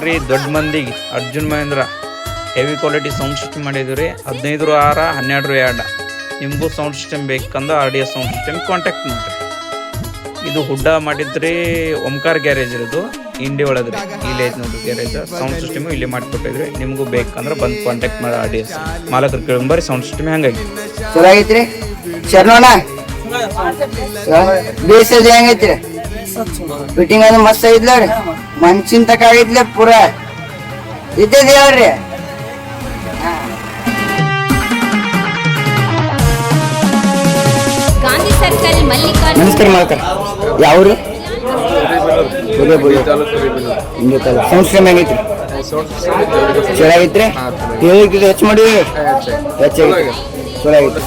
ರೀ ದೊಡ್ಡ ಮಂದಿಗೆ Arjun Mahendra heavy quality sound system ಮಾಡಿದ್ವಿ ರೀ 15 ರು 6 12 ರು 2 ನಿಮಗೂ ಸೌಂಡ್ ಸಿಸ್ಟಮ್ ಬೇಕಂದ್ರೆ RDS ಸೌಂಡ್ ಸಿಸ್ಟಮ್ ಕಾಂಟ್ಯಾಕ್ಟ್ ಮಾಡಿರಿ. ಇದು ಹುಡ್ಡ ಮಾಡಿದ್ರಿ ಓಂಕಾರ ಗ್ಯಾರೇಜ್ ಇರೋದು ಇಂಡಿ ಒಳಗ್ರಿ. ಇಲ್ಲಿ ಐತೆ ನೋಡ್ರಿ ಗ್ಯಾರೇಜ್. ಸೌಂಡ್ ಸಿಸ್ಟಮ್ ಇಲ್ಲಿ ಮಾಡಿಕೊಟ್ಟಿದ್ರಿ. ನಿಮಗೂ ಬೇಕಂದ್ರೆ ಬಂದು ಕಾಂಟ್ಯಾಕ್ಟ್ ಮಾಡಿ RDS ಮಾಲಕರು ಕೇಳಂಬರಿ. ಸೌಂಡ್ ಸಿಸ್ಟಮ್ ಹೆಂಗಾಗಿ ಚಲೋ ಆಗೈತ್ರಿ ಶರಣೋಣ ಬೇಸದ ಹೆಂಗೈತ್ರಿ ಫಿಟ್ಟಿಂಗ್ ಅದು ಮಸ್ತ್ ಐತ್ಲ ರೀ ಮನ್ಸಿನ ತಕ ಆಗೈತ್ಲೆ ಪೂರ ಇದ್ದದ ಹೇಳ್ರಿ. ಗಾಂಧಿ ಸರ್ಕಲ್ ಮಲ್ಲಿಕಾರ್ಜುನ. ನಮಸ್ಕಾರ ಮಾಲಕರ ಯಾವ್ರಿ ಸೌಂಡ್ ಸಿಸ್ಟಮ್ ಹೆಂಗೈತ್ರಿ ಚಲೋ ಆಗೈತ್ರಿ ಹೆಚ್ಚು ಮಾಡಿವಿ ಹೆಚ್ಚಾಗೈತಿ ಚಲೋ ಆಗೈತಿ.